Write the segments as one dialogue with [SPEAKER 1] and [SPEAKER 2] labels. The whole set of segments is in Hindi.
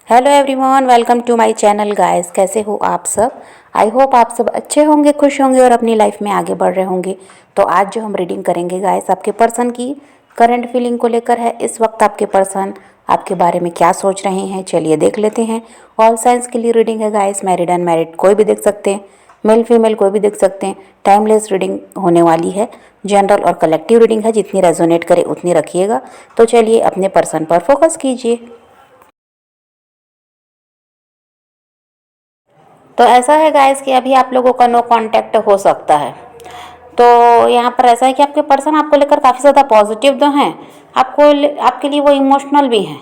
[SPEAKER 1] Hello everyone, welcome to my channel guys. कैसे हो आप सब? आई होप आप सब अच्छे होंगे, खुश होंगे और अपनी लाइफ में आगे बढ़ रहे होंगे। तो आज जो हम रीडिंग करेंगे गाइस, आपके पर्सन की करंट फीलिंग को लेकर है। इस वक्त आपके पर्सन आपके बारे में क्या सोच रहे हैं, चलिए देख लेते हैं। ऑल साइंस के लिए रीडिंग है गाइस, मैरिड अनमैरिड कोई भी देख सकते हैं, मेल फीमेल कोई भी देख सकते हैं। टाइमलेस रीडिंग होने वाली है, जनरल और कलेक्टिव रीडिंग है, जितनी रेजोनेट करे उतनी रखिएगा। तो चलिए अपने पर्सन पर फोकस कीजिए। तो ऐसा है गाइस कि अभी आप लोगों का नो कांटेक्ट हो सकता है। तो यहाँ पर ऐसा है कि आपके पर्सन आपको लेकर काफ़ी ज़्यादा पॉजिटिव तो हैं, आपके लिए वो इमोशनल भी हैं,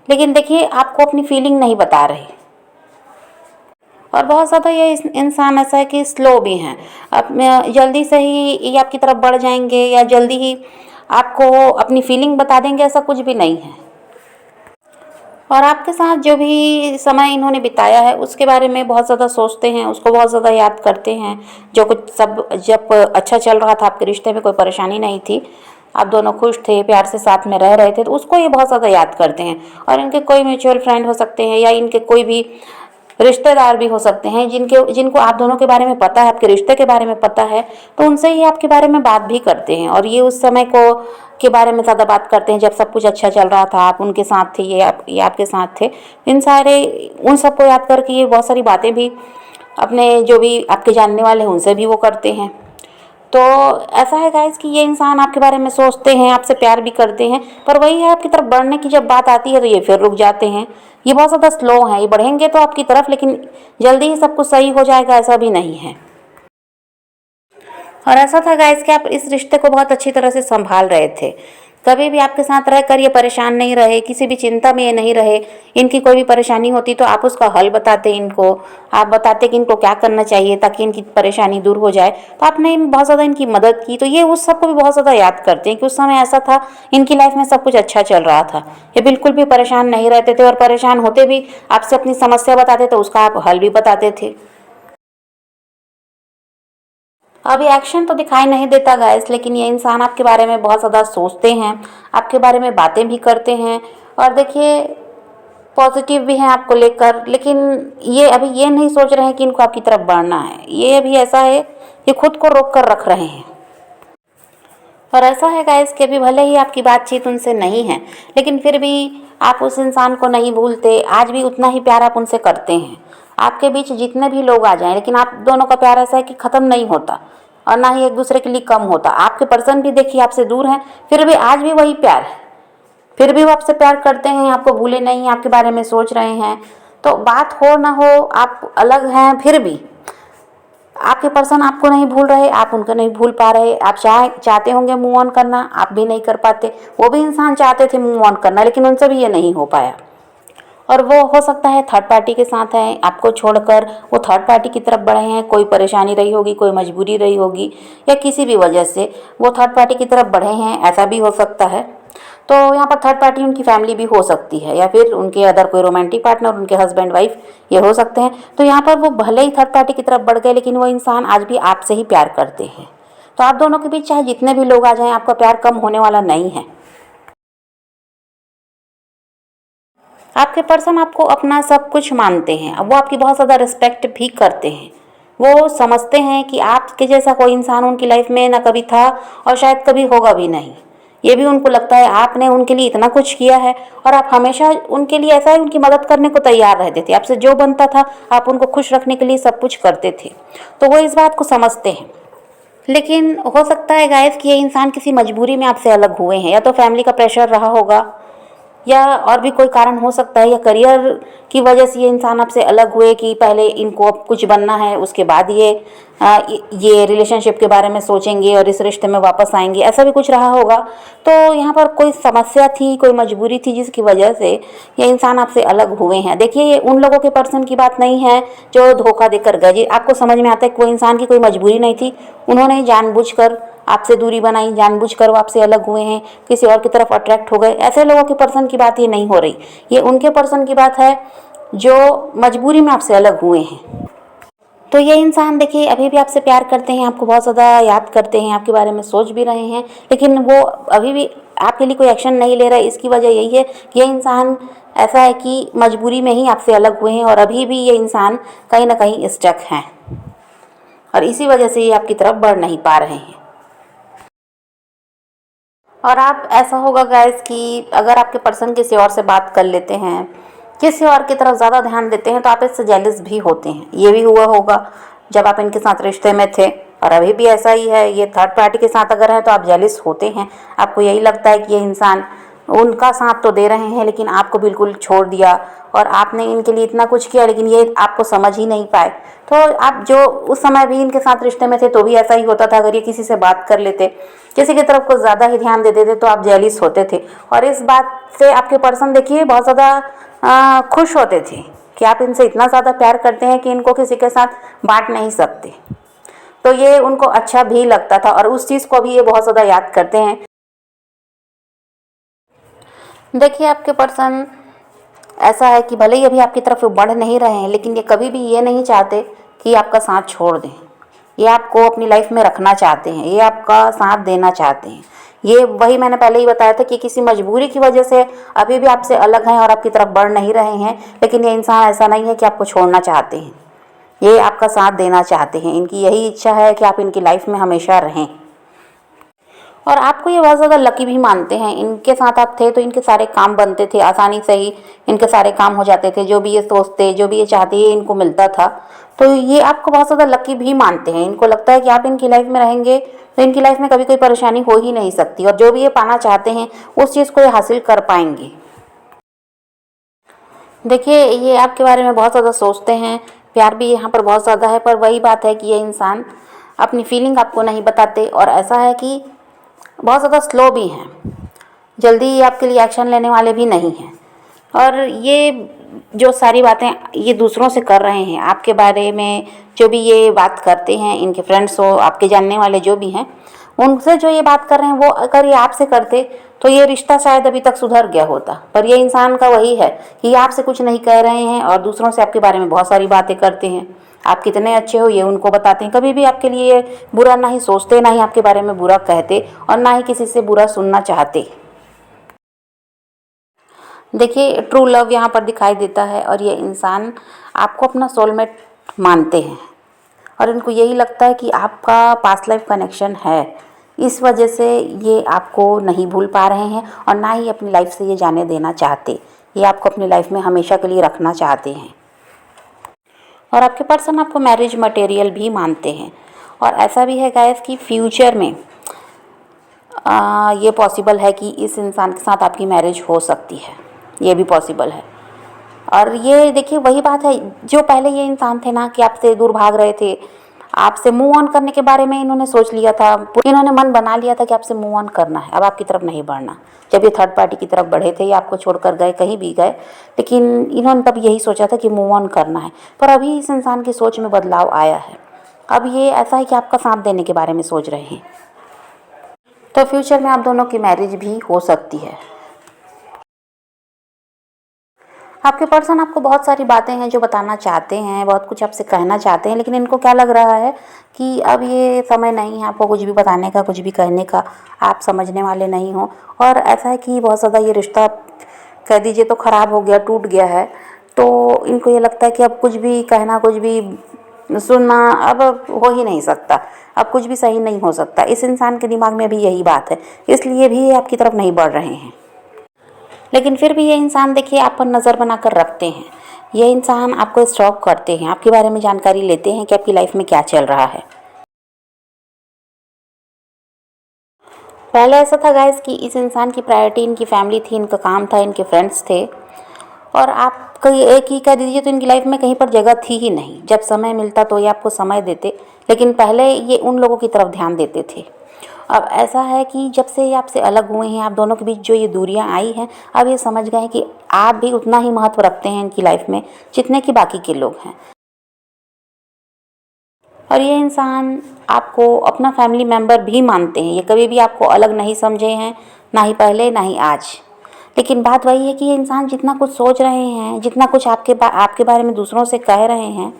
[SPEAKER 1] लेकिन देखिए आपको अपनी फीलिंग नहीं बता रहे। और बहुत ज़्यादा ये इंसान ऐसा है कि स्लो भी हैं। अब जल्दी से ही ये आपकी तरफ बढ़ जाएंगे या जल्दी ही आपको अपनी फीलिंग बता देंगे, ऐसा कुछ भी नहीं है। और आपके साथ जो भी समय इन्होंने बिताया है उसके बारे में बहुत ज़्यादा सोचते हैं, उसको बहुत ज़्यादा याद करते हैं। जो कुछ सब जब अच्छा चल रहा था, आपके रिश्ते में कोई परेशानी नहीं थी, आप दोनों खुश थे, प्यार से साथ में रह रहे थे, तो उसको ये बहुत ज़्यादा याद करते हैं। और इनके कोई म्यूचुअल फ्रेंड हो सकते हैं या इनके कोई भी रिश्तेदार भी हो सकते हैं जिनको आप दोनों के बारे में पता है, आपके रिश्ते के बारे में पता है, तो उनसे ही आपके बारे में बात भी करते हैं। और ये उस समय को के बारे में ज़्यादा बात करते हैं जब सब कुछ अच्छा चल रहा था, आप उनके साथ थे, ये आपके साथ थे। उन सबको याद करके ये बहुत सारी बातें भी अपने जो भी आपके जानने वाले हैं उनसे भी वो करते हैं। तो ऐसा है गाइस कि ये इंसान आपके बारे में सोचते हैं, आपसे प्यार भी करते हैं, पर वही है आपकी तरफ बढ़ने की जब बात आती है तो ये फिर रुक जाते हैं। ये बहुत ज़्यादा स्लो हैं, ये बढ़ेंगे तो आपकी तरफ, लेकिन जल्दी ही सब कुछ सही हो जाएगा ऐसा भी नहीं है। और ऐसा था गाइस कि आप इस रिश्ते को बहुत अच्छी तरह से संभाल रहे थे। कभी भी आपके साथ रहकर ये परेशान नहीं रहे, किसी भी चिंता में ये नहीं रहे। इनकी कोई भी परेशानी होती तो आप उसका हल बताते इनको, आप बताते कि इनको क्या करना चाहिए ताकि इनकी परेशानी दूर हो जाए। तो आपने बहुत ज़्यादा इनकी मदद की, तो ये उस सबको भी बहुत ज़्यादा याद करते हैं कि उस समय ऐसा था, इनकी लाइफ में सब कुछ अच्छा चल रहा था, ये बिल्कुल भी परेशान नहीं रहते थे। और परेशान होते भी आपसे अपनी समस्या बताते तो उसका आप हल भी बताते थे। अभी एक्शन तो दिखाई नहीं देता गाइस, लेकिन ये इंसान आपके बारे में बहुत ज़्यादा सोचते हैं, आपके बारे में बातें भी करते हैं। और देखिए पॉजिटिव भी हैं आपको लेकर, लेकिन ये अभी ये नहीं सोच रहे हैं कि इनको आपकी तरफ बढ़ना है। ये अभी ऐसा है, ये खुद को रोक कर रख रहे हैं। और ऐसा है गाइस कि अभी भले ही आपकी बातचीत उनसे नहीं है, लेकिन फिर भी आप उस इंसान को नहीं भूलते। आज भी उतना ही प्यार आप उनसे करते हैं। आपके बीच जितने भी लोग आ जाएं, लेकिन आप दोनों का प्यार ऐसा है कि ख़त्म नहीं होता और ना ही एक दूसरे के लिए कम होता। आपके पर्सन भी देखिए आपसे दूर हैं, फिर भी आज भी वही प्यार है, फिर भी वो आपसे प्यार करते हैं, आपको भूले नहीं, आपके बारे में सोच रहे हैं। तो बात हो ना हो, आप अलग हैं, फिर भी आपके पर्सन आपको नहीं भूल रहे, आप उनको नहीं भूल पा रहे। आप चाहते होंगे मूव ऑन करना, आप भी नहीं कर पाते। वो भी इंसान चाहते थे मूव ऑन करना, लेकिन उनसे भी ये नहीं हो पाया। और वो हो सकता है थर्ड पार्टी के साथ है, आपको छोड़कर वो थर्ड पार्टी की तरफ बढ़े हैं। कोई परेशानी रही होगी, कोई मजबूरी रही होगी, या किसी भी वजह से वो थर्ड पार्टी की तरफ बढ़े हैं, ऐसा भी हो सकता है। तो यहाँ पर थर्ड पार्टी उनकी फैमिली भी हो सकती है, या फिर उनके अदर कोई रोमांटिक पार्टनर, उनके हस्बैंड वाइफ, ये हो सकते हैं। तो यहाँ पर वो भले ही थर्ड पार्टी की तरफ बढ़ गए, लेकिन वो इंसान आज भी आपसे ही प्यार करते हैं। तो आप दोनों के बीच चाहे जितने भी लोग आ जाएं, आपका प्यार कम होने वाला नहीं है। आपके पर्सन आपको अपना सब कुछ मानते हैं, अब वो आपकी बहुत ज़्यादा रिस्पेक्ट भी करते हैं। वो समझते हैं कि आपके जैसा कोई इंसान उनकी लाइफ में ना कभी था और शायद कभी होगा भी नहीं। ये भी उनको लगता है आपने उनके लिए इतना कुछ किया है, और आप हमेशा उनके लिए ऐसा है उनकी मदद करने को तैयार रहते थे। आपसे जो बनता था आप उनको खुश रखने के लिए सब कुछ करते थे। तो वो इस बात को समझते हैं। लेकिन हो सकता है गाइस कि ये इंसान किसी मजबूरी में आपसे अलग हुए हैं, या तो फैमिली का प्रेशर रहा होगा, या और भी कोई कारण हो सकता है, या करियर की वजह से ये इंसान आपसे अलग हुए कि पहले इनको अब कुछ बनना है, उसके बाद ये रिलेशनशिप के बारे में सोचेंगे और इस रिश्ते में वापस आएंगे, ऐसा भी कुछ रहा होगा। तो यहाँ पर कोई समस्या थी, कोई मजबूरी थी जिसकी वजह से ये इंसान आपसे अलग हुए हैं। देखिए ये उन लोगों के पर्सन की बात नहीं है जो धोखा देकर गए। जी आपको समझ में आता है कि वो इंसान की कोई मजबूरी नहीं थी, उन्होंने जानबूझकर आपसे दूरी बनाई, जानबूझकर वो आपसे अलग हुए हैं, किसी और की तरफ अट्रैक्ट हो गए। ऐसे लोगों के पर्सन की बात ये नहीं हो रही, ये उनके पर्सन की बात है जो मजबूरी में आपसे अलग हुए हैं। तो ये इंसान देखिए अभी भी आपसे प्यार करते हैं, आपको बहुत ज़्यादा याद करते हैं, आपके बारे में सोच भी रहे हैं, लेकिन वो अभी भी आपके लिए कोई एक्शन नहीं ले रहा है। इसकी वजह यही है कि ये इंसान ऐसा है कि मजबूरी में ही आपसे अलग हुए हैं और अभी भी ये इंसान कहीं ना कहीं स्टक हैं और इसी वजह से ये आपकी तरफ बढ़ नहीं पा रहे हैं। और आप ऐसा होगा गाइस कि अगर आपके पर्सन किसी और से बात कर लेते हैं, किसी और की तरफ ज़्यादा ध्यान देते हैं, तो आप इससे जेलस भी होते हैं। ये भी हुआ होगा जब आप इनके साथ रिश्ते में थे और अभी भी ऐसा ही है। ये थर्ड पार्टी के साथ अगर है तो आप जेलस होते हैं। आपको यही लगता है कि ये इंसान उनका साथ तो दे रहे हैं लेकिन आपको बिल्कुल छोड़ दिया और आपने इनके लिए इतना कुछ किया लेकिन ये आपको समझ ही नहीं पाए। तो आप जो उस समय भी इनके साथ रिश्ते में थे तो भी ऐसा ही होता था। अगर ये किसी से बात कर लेते, किसी की तरफ कुछ ज़्यादा ही ध्यान दे देते तो आप जेलिस होते थे और इस बात से आपके पर्सन देखिए बहुत ज़्यादा खुश होते थे कि आप इनसे इतना ज़्यादा प्यार करते हैं कि इनको किसी के साथ बांट नहीं सकते। तो ये उनको अच्छा भी लगता था और उस चीज़ को भी ये बहुत ज़्यादा याद करते हैं। देखिए आपके पर्सन ऐसा है कि भले ही अभी आपकी तरफ बढ़ नहीं रहे हैं लेकिन ये कभी भी ये नहीं चाहते कि आपका साथ छोड़ दें। ये आपको अपनी लाइफ में रखना चाहते हैं, ये आपका साथ देना चाहते हैं। ये वही मैंने पहले ही बताया था कि किसी मजबूरी की वजह से अभी भी आपसे अलग हैं और आपकी तरफ बढ़ नहीं रहे हैं, लेकिन ये इंसान ऐसा नहीं है कि आपको छोड़ना चाहते हैं। ये आपका साथ देना चाहते हैं। इनकी यही इच्छा है कि आप इनकी लाइफ में हमेशा रहें और आपको ये बहुत ज़्यादा लकी भी मानते हैं। इनके साथ आप थे तो इनके सारे काम बनते थे आसानी से ही, इनके सारे काम हो जाते थे। जो भी ये सोचते, जो भी ये चाहते, ये इनको मिलता था। तो ये आपको बहुत ज़्यादा लकी भी मानते हैं। इनको लगता है कि आप इनकी लाइफ में रहेंगे तो इनकी लाइफ में कभी कोई परेशानी हो ही नहीं सकती और जो भी ये पाना चाहते हैं उस चीज़ को ये हासिल कर पाएंगे। देखिए ये आपके बारे में बहुत ज़्यादा सोचते हैं, प्यार भी यहाँ पर बहुत ज़्यादा है, पर वही बात है कि ये इंसान अपनी फीलिंग आपको नहीं बताते और ऐसा है कि बहुत ज़्यादा स्लो भी हैं। जल्दी ये आपके लिए एक्शन लेने वाले भी नहीं हैं और ये जो सारी बातें ये दूसरों से कर रहे हैं आपके बारे में, जो भी ये बात करते हैं, इनके फ्रेंड्स हो, आपके जानने वाले जो भी हैं, उनसे जो ये बात कर रहे हैं वो अगर ये आपसे करते तो ये रिश्ता शायद अभी तक सुधर गया होता। पर ये इंसान का वही है कि ये आपसे कुछ नहीं कह रहे हैं और दूसरों से आपके बारे में बहुत सारी बातें करते हैं। आप कितने अच्छे हो ये उनको बताते हैं, कभी भी आपके लिए बुरा ना ही सोचते, ना ही आपके बारे में बुरा कहते और ना ही किसी से बुरा सुनना चाहते। देखिए ट्रू लव यहाँ पर दिखाई देता है और ये इंसान आपको अपना सोलमेट मानते हैं और इनको यही लगता है कि आपका पास्ट लाइफ कनेक्शन है। इस वजह से ये आपको नहीं भूल पा रहे हैं और ना ही अपनी लाइफ से ये जाने देना चाहते। ये आपको अपनी लाइफ में हमेशा के लिए रखना चाहते हैं और आपके पर्सन आपको मैरिज मटेरियल भी मानते हैं और ऐसा भी है गाइस कि फ्यूचर में ये पॉसिबल है कि इस इंसान के साथ आपकी मैरिज हो सकती है। ये भी पॉसिबल है और ये देखिए वही बात है जो पहले ये इंसान थे ना कि आपसे दूर भाग रहे थे, आपसे मूव ऑन करने के बारे में इन्होंने सोच लिया था, इन्होंने मन बना लिया था कि आपसे मूव ऑन करना है, अब आपकी तरफ नहीं बढ़ना। जब ये थर्ड पार्टी की तरफ बढ़े थे, ये आपको छोड़कर गए, कहीं भी गए, लेकिन इन्होंने तब यही सोचा था कि मूव ऑन करना है। पर अभी इस इंसान की सोच में बदलाव आया है। अब ये ऐसा है कि आपका साथ देने के बारे में सोच रहे हैं, तो फ्यूचर में आप दोनों की मैरिज भी हो सकती है। आपके पर्सन आपको बहुत सारी बातें हैं जो बताना चाहते हैं, बहुत कुछ आपसे कहना चाहते हैं, लेकिन इनको क्या लग रहा है कि अब ये समय नहीं है आपको कुछ भी बताने का, कुछ भी कहने का, आप समझने वाले नहीं हो। और ऐसा है कि बहुत ज़्यादा ये रिश्ता कह दीजिए तो ख़राब हो गया, टूट गया है। तो इनको ये लगता है कि अब कुछ भी कहना, कुछ भी सुनना अब हो ही नहीं सकता, अब कुछ भी सही नहीं हो सकता। इस इंसान के दिमाग में भी यही बात है, इसलिए भी ये आपकी तरफ नहीं बढ़ रहे हैं। लेकिन फिर भी ये इंसान देखिए आप पर नज़र बनाकर रखते हैं। ये इंसान आपको स्टॉक करते हैं, आपके बारे में जानकारी लेते हैं कि आपकी लाइफ में क्या चल रहा है। पहले ऐसा था गाइस कि इस इंसान की प्रायोरिटी इनकी फैमिली थी, इनका काम था, इनके फ्रेंड्स थे और आप कहीं एक ही कह दीजिए तो इनकी लाइफ में कहीं पर जगह थी ही नहीं। जब समय मिलता तो ये आपको समय देते, लेकिन पहले ये उन लोगों की तरफ ध्यान देते थे। अब ऐसा है कि जब से ये आपसे अलग हुए हैं, आप दोनों के बीच जो ये दूरियां आई हैं, अब ये समझ गए हैं कि आप भी उतना ही महत्व रखते हैं इनकी लाइफ में जितने कि बाकी के लोग हैं। और ये इंसान आपको अपना फैमिली मेम्बर भी मानते हैं। ये कभी भी आपको अलग नहीं समझे हैं, ना ही पहले ना ही आज। लेकिन बात वही है कि ये इंसान जितना कुछ सोच रहे हैं, जितना कुछ आपके बारे में दूसरों से कह रहे हैं,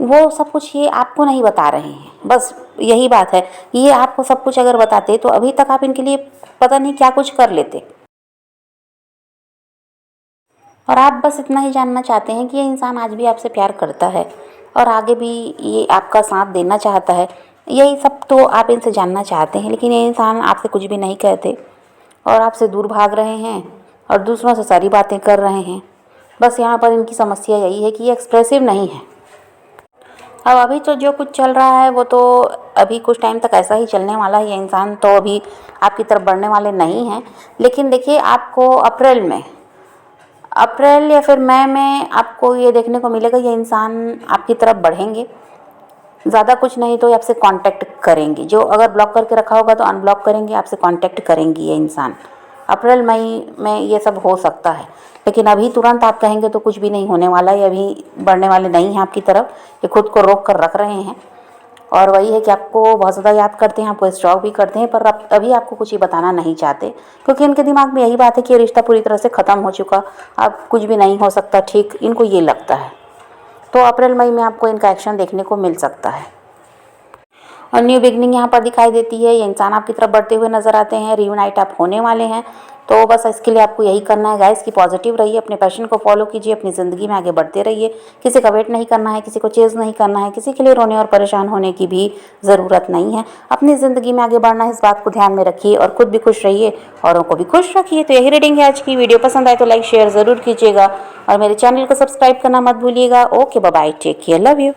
[SPEAKER 1] वो सब कुछ ये आपको नहीं बता रहे हैं। बस यही बात है, ये आपको सब कुछ अगर बताते तो अभी तक आप इनके लिए पता नहीं क्या कुछ कर लेते। और आप बस इतना ही जानना चाहते हैं कि ये इंसान आज भी आपसे प्यार करता है और आगे भी ये आपका साथ देना चाहता है। यही सब तो आप इनसे जानना चाहते हैं, लेकिन ये इंसान आपसे कुछ भी नहीं कहते और आपसे दूर भाग रहे हैं और दूसरों से सारी बातें कर रहे हैं। बस यहाँ पर इनकी समस्या यही है कि ये एक्सप्रेसिव नहीं है। अब अभी तो जो कुछ चल रहा है वो तो अभी कुछ टाइम तक ऐसा ही चलने वाला है। ये इंसान तो अभी आपकी तरफ बढ़ने वाले नहीं हैं, लेकिन देखिए आपको अप्रैल या फिर मई में आपको ये देखने को मिलेगा ये इंसान आपकी तरफ बढ़ेंगे। ज़्यादा कुछ नहीं तो ये आपसे कांटेक्ट करेंगे। जो अगर ब्लॉक करके रखा होगा तो अनब्लॉक करेंगे, आपसे कांटेक्ट करेंगी ये इंसान। अप्रैल मई में ये सब हो सकता है, लेकिन अभी तुरंत आप कहेंगे तो कुछ भी नहीं होने वाला है। अभी बढ़ने वाले नहीं हैं आपकी तरफ, ये खुद को रोक कर रख रहे हैं। और वही है कि आपको बहुत ज़्यादा याद करते हैं, आपको स्टॉक भी करते हैं, पर अभी आपको कुछ ही बताना नहीं चाहते, क्योंकि इनके दिमाग में यही बात है कि ये रिश्ता पूरी तरह से ख़त्म हो चुका, अब कुछ भी नहीं हो सकता ठीक, इनको ये लगता है। तो अप्रैल मई में आपको इनका एक्शन देखने को मिल सकता है और न्यू बिगनिंग यहाँ पर दिखाई देती है। ये इंसान आपकी तरफ बढ़ते हुए नजर आते हैं, रियूनाइट आप होने वाले हैं। तो बस इसके लिए आपको यही करना है गाइस कि पॉजिटिव रहिए, अपने पैशन को फॉलो कीजिए, अपनी ज़िंदगी में आगे बढ़ते रहिए। किसी का वेट नहीं करना है, किसी को चेज़ नहीं करना है, किसी के लिए रोने और परेशान होने की भी ज़रूरत नहीं है। अपनी ज़िंदगी में आगे बढ़ना है, इस बात को ध्यान में रखिए और खुद भी खुश रहिए, औरों को भी खुश रखिए। तो यही रीडिंग है आज की। वीडियो पसंद आए तो लाइक शेयर ज़रूर कीजिएगा और मेरे चैनल को सब्सक्राइब करना मत भूलिएगा। Okay, bye bye, take care, love you.